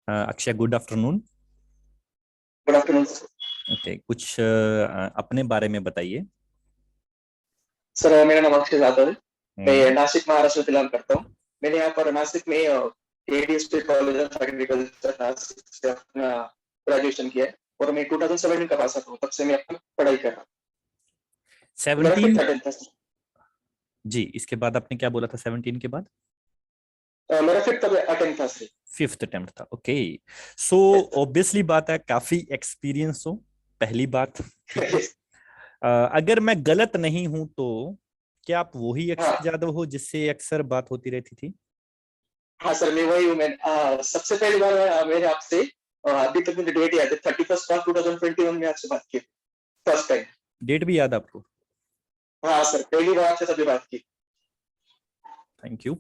Akshay, good afternoon. Good afternoon. Okay, कुछ अपने बारे में बताइए। सर, मेरा नाम अक्षय जाधव है। मैं हम्म। नासिक महाराष्ट्र में बिलोंग करता हूँ। मैंने यहाँ पर नासिक में ADSP college of agriculture Nashik से अपना ग्रेजुएशन किया है और मैं 2017 का पास आउट हूँ। तब से मैं अपना पढ़ाई कर रहा हूँ। मेरा 17। फिफ्थ अटेम्प्ट था सर। जी, इसके बाद आपने क्या बोला था 17 के बाद? मेरा फिफ्थ अटेम्प्ट था सर। फिफ्थ अटेम्प्ट था, ओके। सो यस ऑब्वियसली बात है, काफी एक्सपीरियंस हो। पहली बात, ठीक है। सर। अगर मैं गलत नहीं हूं तो क्या आप वही हाँ अक्षय यादव हो जिससे अक्सर बात होती रहती थी? हाँ सर, मैं वही हूँ। मैं सबसे पहली बार मैंने आपसे अभी तक मुझे डेट याद है, 31 मार्च 2021 में आपसे बात की, फर्स्ट टाइम। डेट भी याद आपको? हाँ सर, पहली बार आपसे तभी बात की। Thank you.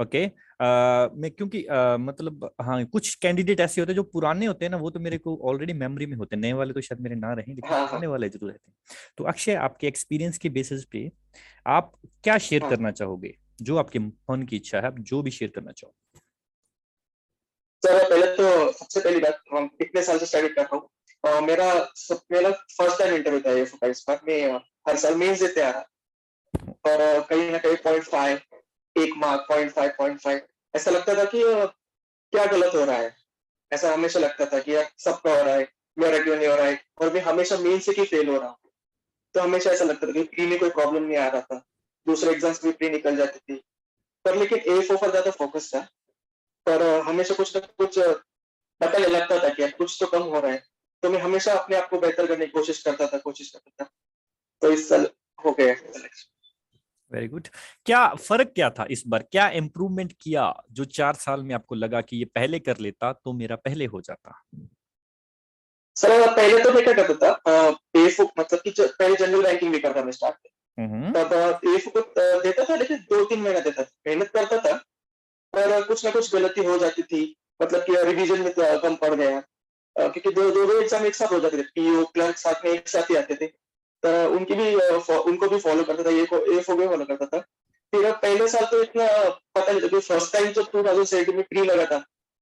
ओके। मैं क्योंकि मतलब हाँ, कुछ कैंडिडेट ऐसे होते हैं जो पुराने होते हैं ना, वो तो मेरे को ऑलरेडी मेमोरी में होते हैं। नए वाले तो शायद मेरे ना रहे, लेकिन हाँ हाँ पुराने वाले जरूर रहते हैं। तो अक्षय, आपके एक्सपीरियंस के बेसिस पे आप क्या शेयर हाँ करना चाहोगे? जो आपके मन की इच्छा है, आप जो भी शेयर करना चाहो। सर, पहले तो सबसे पहली बात, हम कितने साल से स्टडी कर रहा हूँ। मेरा फर्स्ट टाइम इंटरव्यू था ये इस बार। मैं हर साल मेंस देते आ रहा, और कहीं ना कहीं 0.5, 1 मार्क, 0.5, 0.5 ऐसा लगता था कि क्या गलत हो रहा है। ऐसा हमेशा लगता था कि यार सबका हो रहा है, मेरा क्यों नहीं हो रहा है, और मैं हमेशा मेन से ही फेल हो रहा हूँ। तो हमेशा ऐसा लगता था कि प्री में कोई प्रॉब्लम नहीं आ रहा था, दूसरे एग्जाम्स भी प्री निकल जाती थी। पर लेकिन ए फोर ज्यादा फोकस था। पर हमेशा कुछ ना कुछ पता नहीं लगता था कि यार कुछ तो कम हो रहा है। तो मैं हमेशा अपने आप को बेहतर करने की कोशिश करता था। तो इस साल हो गया सिलेक्शन। Very good. क्या फर्क क्या था इस बार? क्या इम्प्रूवमेंट किया जो 4 साल में आपको लगा कि ये पहले कर लेता तो मेरा पहले हो जाता? सर, पहले तो मैं क्या करता था, ए मतलब कि पहले जनरल रैंकिंग भी करता मैं स्टार्ट में। हम्म। तब ए को देता था, लेकिन 2-3 महीना देता था, मेहनत करता था। पर कुछ ना कुछ गलती हो जाती थी। मतलब कि रिवीजन में कम पड़ गया। क्योंकि दो दो दो एग्जाम एक साथ हो जाते थे, पीओ क्लर्क साथ में एक साथ ही आते थे। तो उनको भी फॉलो करता था, ये को ए भी फॉलो करता था। फिर अब पहले साल तो इतना पता नहीं था, क्योंकि फर्स्ट टाइम जब 2017 में प्री लगा था,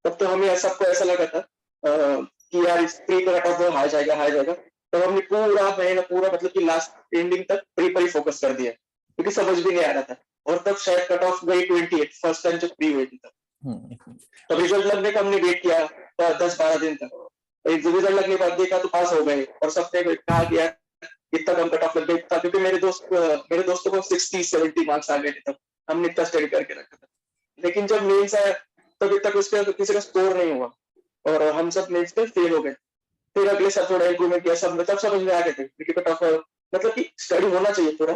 तब तो हमें सबको ऐसा लगा था कि यार इस प्री का कट ऑफ हार जाएगा, हार जाएगा। तब हमने पूरा महीना, पूरा मतलब कि लास्ट एंडिंग तक प्री पर ही फोकस कर दिया, क्योंकि समझ भी नहीं आ रहा था। और तब शायद कट ऑफ गई 28, फर्स्ट टाइम जब प्री हुई थी तब। हम्म। तब रिजल्ट लगने का हमने वेट किया 10-12 दिन तक। एक रिजल्ट लगने के बाद देखा तो पास हो गए, और सबने कहा कि यार इतना कम कट ऑफ लग गया था, क्योंकि मेरे दोस्तों को 60-70 मार्क्स आ गए थे तब। हमने इतना स्टडी करके रखा था। लेकिन जब मेंस आया, तब तक उसका किसी का स्कोर नहीं हुआ, और हम सब मेंस में फेल हो गए। फिर अगले साल थोड़ा इम्प्रूवमेंट किया, सब तब समझ में आ गए थे क्योंकि कट ऑफ मतलब कि स्टडी होना चाहिए पूरा,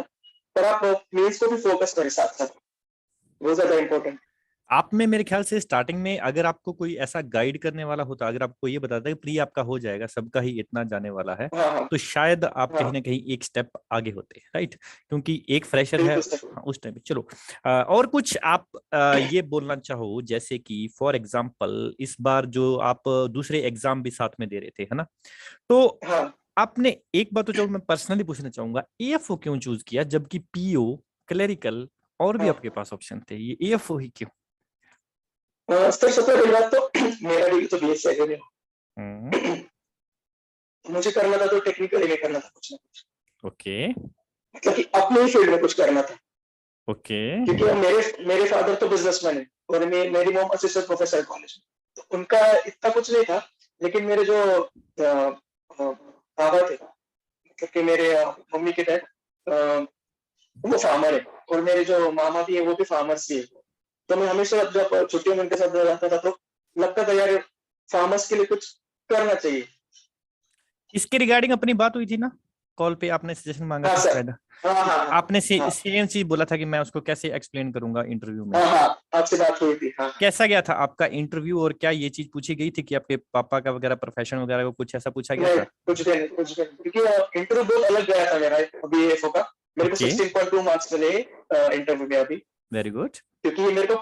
पर आप मेंस को भी फोकस करें साथ साथ, वो ज्यादा इंपॉर्टेंट। आप में मेरे ख्याल से स्टार्टिंग में अगर आपको कोई ऐसा गाइड करने वाला होता, अगर आपको ये बताता कि प्री आपका हो जाएगा, सबका ही इतना जाने वाला है, हाँ हाँ तो शायद आप कहीं हाँ, ना कहीं एक स्टेप आगे होते, राइट? क्योंकि एक फ्रेशर है। बिल्कुल सर। हाँ, उस टाइम पे चलो। और कुछ आप ये बोलना चाहो, जैसे कि फॉर एग्जाम्पल इस बार जो आप दूसरे एग्जाम भी साथ में दे रहे थे, है ना? तो हाँ आपने एक बात तो चलो मैं पर्सनली पूछना चाहूंगा, एएफओ क्यों चूज किया जबकि पीओ, क्लेरिकल और भी हाँ। आपके पास ऑप्शन थे, ये एएफओ ही क्यों? सर, सबसे पहली बात तो मेरा डिग्री तो बीएससी एग्री हम्म। है। मुझे करना था तो टेक्निकल में करना था, कुछ ना कुछ। ओके। मतलब कि अपने ही फील्ड में कुछ करना था। ओके। क्योंकि मेरे मेरे फादर तो बिजनेसमैन है, और मेरी मॉम असिस्टेंट प्रोफेसर कॉलेज में, तो उनका इतना कुछ नहीं था। लेकिन मेरे जो बाबा थे, मतलब कि मेरे मम्मी के डैड, वो फार्मर है। और मेरे जो मामा भी है, वो भी फार्मर्स ही है। तो मैं हमेशा जब छुट्टियों में उनके साथ रहता था, तो लगता था यार फार्मर्स के लिए कुछ करना चाहिए। इसके रिगार्डिंग अपनी बात हुई थी ना, कॉल पे आपने सजेशन मांगा हाँ था सर। शायद। हाँ हाँ हाँ आपने हाँ सेम चीज बोला था कि मैं उसको कैसे एक्सप्लेन करूंगा इंटरव्यू में। हाँ हाँ, आपसे बात हुई थी, हाँ हाँ। कैसा गया था आपका इंटरव्यू, और क्या ये चीज पूछी गई थी कि आपके पापा का वगैरह प्रोफेशन वगैरह को कुछ ऐसा पूछा गया नहीं, था? कुछ भी नहीं, कुछ भी नहीं, क्योंकि इंटरव्यू बहुत अलग गया था मेरा अभी एफओ का। मेरे को ओके। 16.2 मार्क्स मिले इंटरव्यू में अभी। Very good. क्योंकि मेरे को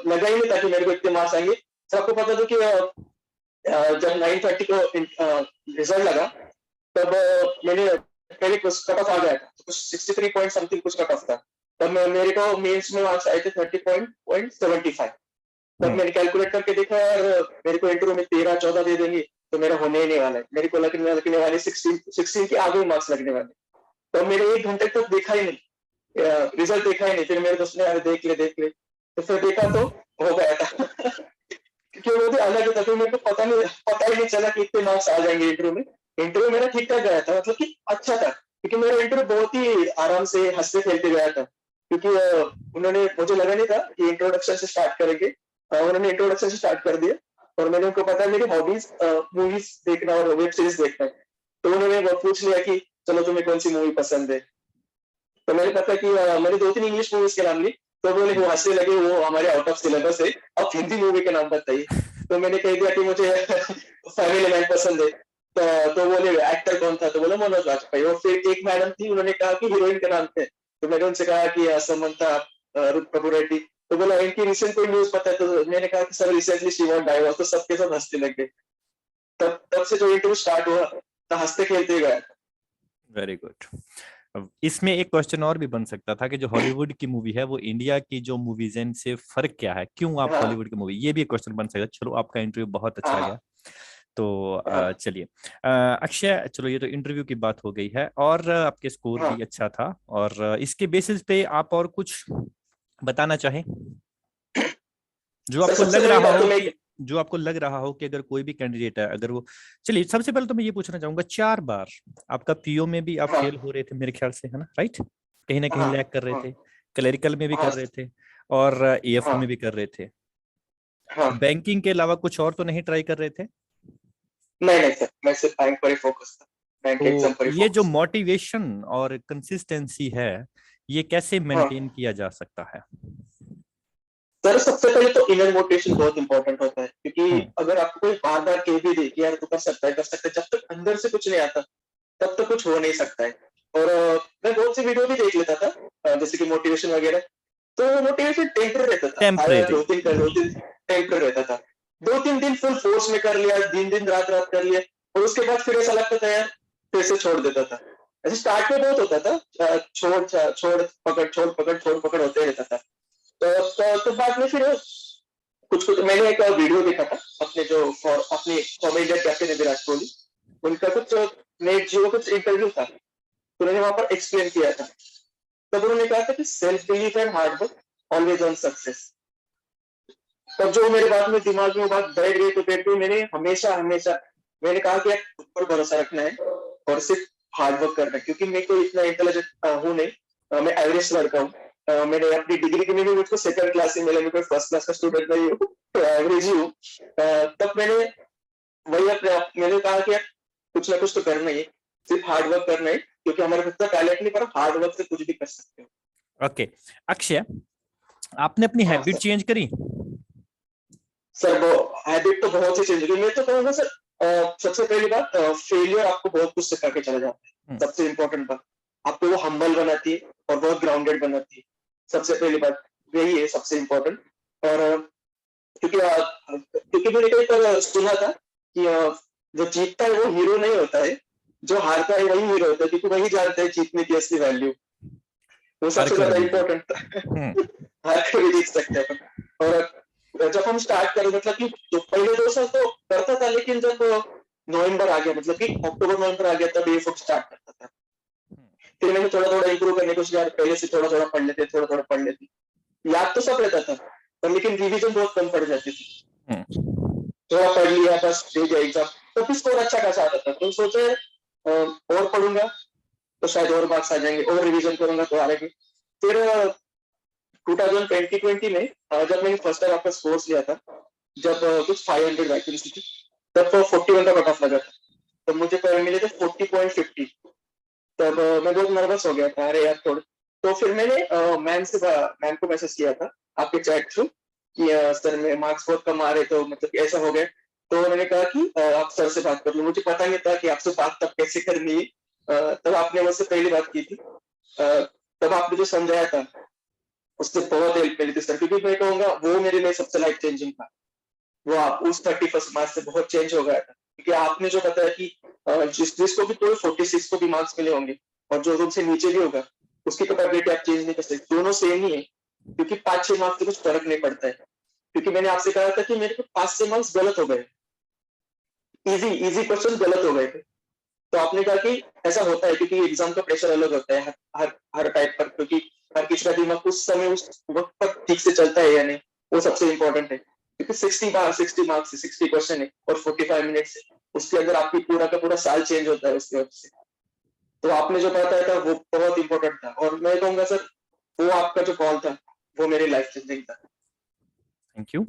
लगा ही नहीं था कि मेरे को इतने मार्क्स आएंगे। सबको पता था कि जब 9:30 को रिजल्ट लगा, तब मैंने पहले कुछ कट ऑफ आ गया था, तो कुछ 63 पॉइंट समथिंग कुछ कट ऑफ था। तब मेरे को मेंस में मार्क्स आए थे 30.75। तब मैंने कैलकुलेट करके देखा यार मेरे को इंटरव्यू में 13-14 दे देंगे तो मेरा होने ही नहीं वाला है, मेरे को लगने वाले 16 के आगे मार्क्स लगने वाले। तो मेरे 1 घंटे तक देखा ही नहीं, रिजल्ट देखा ही नहीं। फिर मेरे दोस्त ने यार देख ले, तो फिर देखा तो हो गया था क्योंकि वो भी अलग ही था, फिर मेरे को पता ही नहीं चला कि इतने मार्क्स आ जाएंगे इंटरव्यू में। इंटरव्यू मेरा ठीक ठाक गया था, मतलब कि अच्छा था, क्योंकि मेरा इंटरव्यू बहुत ही आराम से हंसते खेलते गया था, क्योंकि उन्होंने, मुझे लगा नहीं था कि इंट्रोडक्शन से स्टार्ट करेंगे, उन्होंने इंट्रोडक्शन से स्टार्ट कर दिया। और मैंने उनको पता है मेरी हॉबीज मूवीज देखना और वेब सीरीज देखना है, तो उन्होंने वो पूछ लिया कि चलो तुम्हें कौन सी मूवी पसंद है। तो मैंने पता कि मैंने 2-3 इंग्लिश मूवीज के नाम ली, तो बोले वो हंसने लगे, वो हमारे आउट ऑफ सिलेबस है, अब हिंदी मूवी के नाम बताइए। तो मैंने कह दिया कि मुझे फैमिली मैन पसंद है। तो बोले एक्टर कौन था, तो बोला मनोज वाजपेयी। और फिर एक मैडम थी, उन्होंने कहा कि हीरोइन के नाम थे, तो मैंने उनसे कहा कि समंता प्रभु रेड्डी। तो बोला इनकी रिसेंट कोई न्यूज पता है, तो मैंने कहा कि sir recently she want divorce. तो सबके सब हंसने लग गए। तब से जो इंटरव्यू स्टार्ट हुआ तो हंसते खेलते गया। Very good. इसमें एक क्वेश्चन और भी बन सकता था कि जो हॉलीवुड की मूवी है वो इंडिया की जो मूवीज हैं से फर्क क्या है, क्यों आप हाँ हॉलीवुड की मूवी, ये भी एक क्वेश्चन बन सकता है। चलो आपका इंटरव्यू बहुत अच्छा गया, हाँ तो हाँ चलिए अक्षय, चलो ये तो इंटरव्यू की बात हो गई है, और आपके स्कोर हाँ भी अच्छा था, और इसके बेसिस पे आप और कुछ बताना चाहें जो सर, आपको सबसे लग पहली रहा बात हो तो मैं, कि, जो आपको लग रहा हो कि अगर कोई भी कैंडिडेट है, अगर वो, चलिए सबसे पहले तो मैं ये पूछना चाहूंगा, 4 बार आपका पीओ में भी आप हाँ फेल हो रहे थे मेरे ख्याल से, है ना, राइट? कहीं ना कहीं हाँ लैग कर रहे हाँ थे, क्लरिकल में भी हाँ कर रहे थे, और एएफओ हाँ में भी कर रहे थे। हाँ। बैंकिंग के अलावा कुछ और तो नहीं ट्राई कर रहे थे? नहीं नहीं सर, मैं सिर्फ बैंक पर ही फोकस था, बैंक एग्जाम तो पर ही ये जो फोकस मोटिवेशन और कंसिस्टेंसी है, ये कैसे था। हाँ मेंटेन किया जा सकता है? सर, सबसे पहले तो इनर मोटिवेशन बहुत इंपॉर्टेंट होता है, क्योंकि हम्म। अगर आपको कोई बार बार कह भी दे कि यार तू कर सकता है कर सकता है, जब तक अंदर से कुछ नहीं आता तब तक कुछ हो नहीं सकता है। और मैं बहुत सी वीडियो भी देख लेता था, जैसे कि मोटिवेशन वगैरह, तो मोटिवेशन टेम्पररी रहता था, आया टेम्परेरी। 2 दिन कर, 2 दिन टेम्पररी रहता था। 2-3 दिन फुल फोर्स में कर लिया, दिन दिन रात रात कर लिया, और उसके बाद फिर ऐसा लगता था यार, फिर से छोड़ देता था। ऐसे स्टार्ट में बहुत होता था, छोड़ पकड़ होते रहता था। तो बाद में फिर कुछ कुछ मैंने एक वीडियो देखा था, अपने जो अपने कॉमेडियन कैप्टन है विराट कोहली, उनका कुछ नेट जियो कुछ इंटरव्यू था, तो उन्होंने वहां पर एक्सप्लेन किया था। तब उन्होंने कहा था कि self belief and hard work always on success. तब जो मेरे बाद में दिमाग में वो बात बैठ गई, मैंने हमेशा हमेशा मैंने कहा कि यार खुद पर भरोसा रखना है और सिर्फ हार्ड वर्क करना है, क्योंकि मैं कोई इतना इंटेलिजेंट हूँ नहीं, मैं एवरेज लड़का हूँ। मैंने अपनी डिग्री के लिए भी मुझको सेकंड क्लास ही मिला, मैं कोई फर्स्ट क्लास का स्टूडेंट नहीं हूँ, तो एवरेज ही हूँ। तब मैंने वही अपने मैंने कहा कि यार कुछ ना कुछ तो करना ही है, सिर्फ हार्ड वर्क करना है, क्योंकि हमारे पास इतना टैलेंट नहीं, पर हार्ड वर्क से कुछ भी कर सकते हो। ओके अक्षय, आपने अपनी हाँ हैबिट सर। चेंज करी? सर वो हैबिट तो बहुत सी चेंज हुई, मैं तो कहूँगा सर, सबसे पहली बात, फेलियर आपको बहुत कुछ सिखा के चला जाता है, हम्म। सबसे इम्पोर्टेंट बात, आपको वो हम्बल बनाती है और बहुत ग्राउंडेड बनाती है। सबसे पहली बात यही है सबसे इम्पोर्टेंट। और क्योंकि मैंने कहीं पर सुना था कि जो जीतता है वो हीरो नहीं होता है, जो हारता है वही हीरो होता है, क्योंकि वही जानता है जीतने की असली वैल्यू, वो हार सबसे कर ज्यादा भी जीत। इम्पोर्टेंट हम्म। हार कर भी जीत सकते हैं अपन। और जब हम स्टार्ट करें, मतलब कि तो पहले 2 साल तो करता था, लेकिन जब नवंबर आ गया, मतलब कि अक्टूबर नवंबर आ गया, तब ये सब स्टार्ट करता था। फिर मैंने थोड़ा थोड़ा इंप्रूव करने को किया, पहले से थोड़ा थोड़ा पढ़ लेते, थोड़ा थोड़ा पढ़ लेते, याद तो सब रहता था, पर लेकिन रिवीजन बहुत कम पड़ जाती थी। हम्म। थोड़ा पढ़ लिया बस, दे दिया एग्जाम, तो फिर स्कोर अच्छा खासा आता था, तो सोचे और पढ़ूंगा तो शायद और मार्क्स आ जाएंगे, और रिवीजन करूंगा तो आ जाएंगे। फिर 2020 में जब मैंने फर्स्ट टाइम आपका कोर्स लिया था, जब कुछ 500 वैकेंसी थी, तब 41 का कट ऑफ लगा था, तो मुझे मिले थे 40.50। तब मैं बहुत नर्वस हो गया था, अरे यार थोड़ा। तो फिर मैंने मैम को मैसेज किया था आपके चैट थ्रू कि सर मेरे मार्क्स बहुत कम आ रहे, तो मतलब ऐसा हो गया। तो उन्होंने कहा कि आप सर से बात कर लो, मुझे पता नहीं था कि आपसे बात तब कैसे करनी है। तब आपने मुझसे पहली बात की थी, तब आपने जो समझाया था उससे बहुत हेल्प मिली थी सर, क्योंकि मैं कहूंगा वो मेरे लिए सबसे लाइफ चेंजिंग था। वो आप उस 31st मार्च से बहुत चेंज हो गया था, क्योंकि आपने जो बताया कि जिसको भी कोई 46 को भी मार्क्स मिले होंगे, और जो तुमसे नीचे भी होगा उसकी कैपेबिलिटी आप चेंज नहीं कर सकते, दोनों सेम ही है, क्योंकि 5-6 मार्क्स से कुछ फर्क नहीं पड़ता है। क्योंकि मैंने आपसे कहा था कि मेरे को 5 मार्क्स गलत हो गए, इजी क्वेश्चन गलत हो गए थे। तो आपने कहा कि ऐसा होता है क्योंकि एग्जाम का प्रेशर अलग होता है हर टाइप पर, क्योंकि हर किसी का दिमाग उस समय उस वक्त पर ठीक से चलता है या नहीं, वो सबसे इम्पोर्टेंट है। क्योंकि 60 मार्क्स 60 क्वेश्चन है और 45 मिनट से उसके अंदर आपकी पूरा का पूरा साल चेंज होता है उसके वजह से। तो आपने जो बताया था वो बहुत इंपॉर्टेंट था, और मैं कहूंगा सर वो आपका जो कॉल था वो मेरी लाइफ चेंजिंग था। Thank you.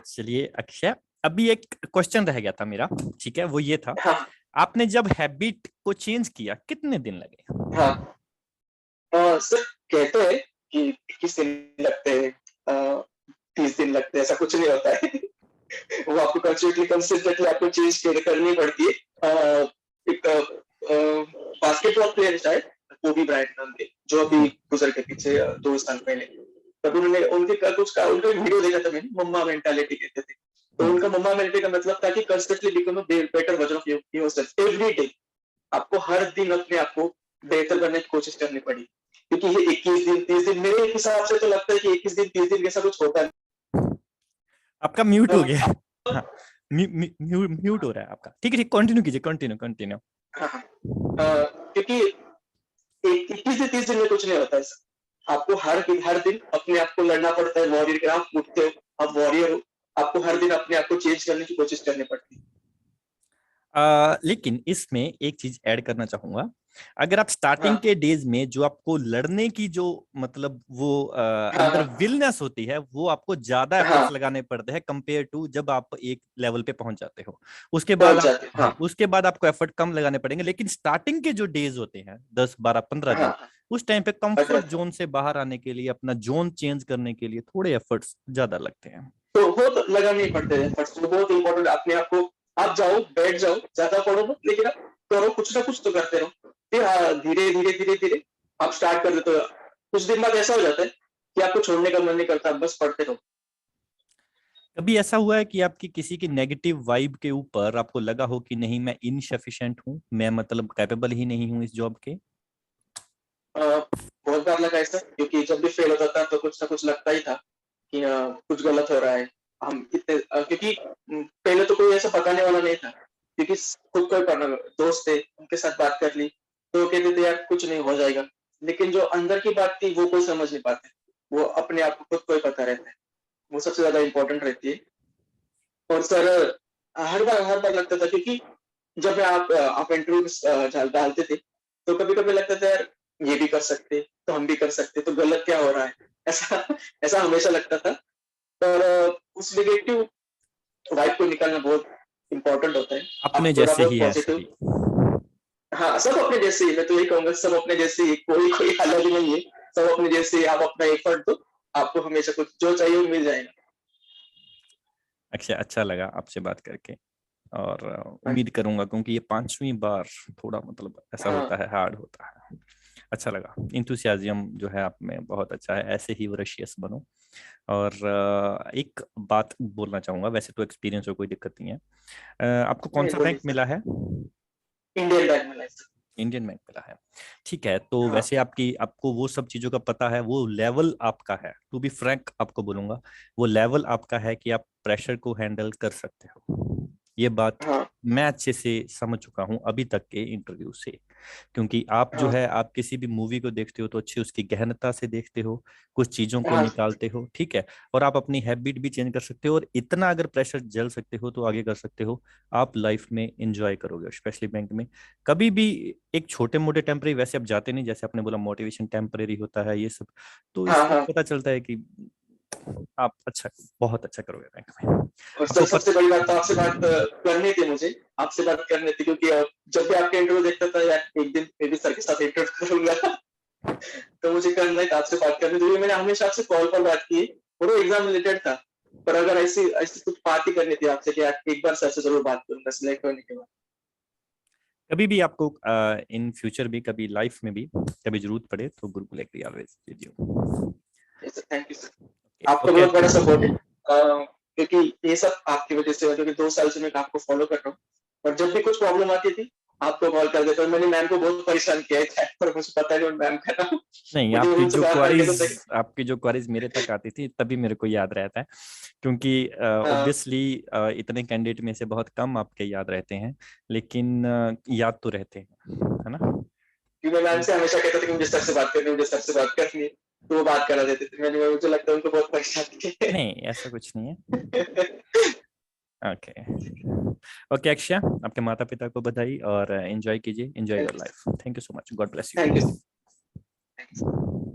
चलिए अक्षय, अभी एक क्वेश्चन रह गया था मेरा, ठीक है, वो ये था, हाँ आपने जब हैबिट को चेंज किया कितने दिन लगे? हाँ सर, कहते हैं कि 21 दिन लगते हैं, 30 दिन लगते हैं, ऐसा कुछ नहीं होता है। वो आपको कंसिस्टेंटली आपको चेंज करनी पड़ती है। एक बास्केटबॉल प्लेयर है शायद, कोबी ब्रायंट नाम के, जो अभी गुजर के पीछे 2 साल पहले, तब उन्होंने उनका वीडियो देखा था मैंने, मम्मा मेंटालिटी कहते थे। तो उनका मम्मा मेंटालिटी का मतलब था कि constantly become a better version of yourself every day. आपको हर दिन अपने आप को बेहतर करने की कोशिश करनी पड़ी, क्योंकि ये 21 दिन 30 दिन मेरे हिसाब से तो लगता है कि 21 दिन 30 दिन जैसा कुछ होता है। आपका म्यूट हो गया। हाँ, म्यूट हो रहा है आपका। ठीक है, ठीक, कंटिन्यू कीजिए, कंटिन्यू। हाँ हाँ, क्योंकि 21 दिन 30 दिन में कुछ नहीं होता है सर। आपको हर दिन अपने आप को लड़ना पड़ता है, वॉरियर के आप उठते हो, आप वॉरियर हो, आपको हर दिन अपने आप को चेंज करने की कोशिश करनी पड़ती है। लेकिन इसमें एक चीज ऐड करना चाहूंगा, अगर आप स्टार्टिंग हाँ के डेज में जो आपको लड़ने की जो मतलब वो हाँ अंदर विलनेस होती है, वो आपको ज्यादा एफर्ट्स हाँ, लगाने पड़ते हैं कंपेयर टू जब आप एक लेवल पे पहुंच जाते हो। उसके बाद पहुंच आप, जाते, हाँ हाँ, उसके बाद आपको एफर्ट कम लगाने पड़ेंगे, लेकिन स्टार्टिंग के जो डेज होते हैं 10 12 15 दिन, हाँ, उस टाइम पे कंफर्ट अच्छा। जोन से बाहर आने के लिए, अपना जोन चेंज करने के लिए थोड़े एफर्ट्स ज्यादा लगते हैं। तो वो तो लगाने ही पड़ते हैं फर्स्ट, वो बहुत इंपॉर्टेंट। अपने आप को, आप जाओ बैठ जाओ, ज्यादा पढ़ो मत, लेकिन आप करो, कुछ ना कुछ तो करते रहो। फिर धीरे धीरे धीरे धीरे आप स्टार्ट कर देते हो। कुछ दिन बाद ऐसा हो जाता है कि आपको छोड़ने का मन नहीं करता, आप बस पढ़ते रहो। कभी ऐसा हुआ है कि आपकी किसी की नेगेटिव वाइब के ऊपर आपको लगा हो कि नहीं, मैं इनसफिशिएंट हूँ, मैं मतलब कैपेबल ही नहीं हूँ इस जॉब के? बहुत बार लगा ऐसा, क्योंकि जब भी फेल होता था तो कुछ ना कुछ लगता ही था कि कुछ गलत हो रहा है। हम इतने क्योंकि पहले तो कोई ऐसा बताने वाला नहीं था, क्योंकि खुद कोई पढ़ना दोस्त थे, उनके साथ बात कर ली तो कहते थे यार कुछ नहीं हो जाएगा। लेकिन जो अंदर की बात थी वो कोई समझ नहीं पाते, वो अपने आप को खुद को ही पता रहता है, वो सबसे ज्यादा इम्पोर्टेंट रहती है। और सर हर बार लगता था, क्योंकि जब आप इंटरव्यू डालते थे तो कभी कभी लगता था यार ये भी कर सकते तो हम भी कर सकते, तो गलत क्या हो रहा है, ऐसा ऐसा हमेशा लगता था। पर उस निगेटिव वाइब को निकालना बहुत इम्पोर्टेंट होता है। अपने आप थोड़ा जैसे ही बहुत हैं पॉजिटिव, सभी। हाँ सब अपने जैसे ही, मैं तो यही कहूंगा सब अपने जैसे ही, कोई कोई अलग नहीं है, सब अपने जैसे ही। आप अपना एफर्ट दो, आपको हमेशा कुछ जो चाहिए वो मिल जाएगा। अच्छा लगा आपसे बात करके, और हाँ उम्मीद करूंगा, क्योंकि ये 5वीं बार थोड़ा मतलब ऐसा हाँ होता है, हार्ड होता है। अच्छा लगा, इंथुसियाज्म जो है आप में बहुत अच्छा है, ऐसे ही वरशियस बनो। और एक बात बोलना चाहूंगा, वैसे तो एक्सपीरियंस हो, कोई दिक्कत नहीं है। आपको कौन नहीं सा बोलिए रैंक सर। मिला है? इंडियन बैंक में लाइफ। इंडियन बैंक मिला है। ठीक है, तो हाँ वैसे आपकी आपको वो सब चीजों का पता है, वो लेवल आपका है, टू बी फ्रैंक आपको बोलूंगा, वो लेवल आपका है कि आप प्रेशर को हैंडल कर सकते हो। ये बात हाँ मैं अच्छे से समझ चुका हूं अभी तक के इंटरव्यू से, क्योंकि आप जो हाँ है, आप किसी भी मूवी को देखते हो तो अच्छी उसकी गहनता से देखते हो, कुछ चीजों को हाँ निकालते हो, ठीक है, और आप अपनी हैबिट भी चेंज कर सकते हो, और इतना अगर प्रेशर झेल सकते हो तो आगे कर सकते हो। आप लाइफ में एंजॉय करोगे, स्पेशली बैंक में। कभी भी एक छोटे मोटे टेम्परेरी, वैसे आप जाते नहीं, जैसे आपने बोला मोटिवेशन टेम्परेरी होता है ये सब, तो हाँ इससे हाँ। पता चलता है कि आप अच्छा, बहुत अच्छा करोगे बैंक में। और आपको सबसे बड़ी बात तो आपसे बात करनी थी मुझे, आपसे बात करनी थी, क्योंकि जब भी आपके इंटरव्यू देखता था यार एक दिन मैं भी सर के साथ इंटरव्यू करूंगा। तो मुझे करना है, आपसे बात करनी थी। मैंने हमेशा आपसे कॉल पर बात की और वो एग्जाम रिलेटेड था, पर अगर ऐसी ऐसी कुछ बात ही करनी थी आपसे कि यार एक बार सर से जरूर बात करूंगा सिलेक्ट होने के बाद। कभी भी आपको इन फ्यूचर भी, कभी लाइफ में भी कभी जरूरत पड़े तो Gurukul agree always with you. Thank you sir, okay आपका ओके। बहुत बड़ा सपोर्ट है। क्योंकि ये सब आपकी वजह से, क्योंकि 2 साल से मैं आपको फॉलो कर रहा हूँ, और जब भी कुछ प्रॉब्लम आती थी आपको कॉल कर देता हूँ। मैंने मैम को बहुत परेशान किया है चैट पर, मुझे पता नहीं मैम का नाम। नहीं, मुझे उनसे बात करके तो सही। आपकी जो क्वारीज मेरे तक आती थी तभी मेरे को याद रहता है, क्योंकि हाँ, ऑब्वियसली इतने कैंडिडेट में से बहुत कम आपके याद रहते हैं, लेकिन याद तो रहते हैं, है ना। क्योंकि मैं मैम से हमेशा कहता था कि मुझे सर से बात करनी है, मुझे सर से बात करनी है, तो वो बात करा देते थे। मैंने, मुझे लगता है उनको बहुत परेशान किया नहीं, ऐसा कुछ नहीं है। है। ओके। ओके अक्षय, आपके माता पिता को बधाई और एंजॉय कीजिए, enjoy your life. Thank you so much, God bless thank you. You.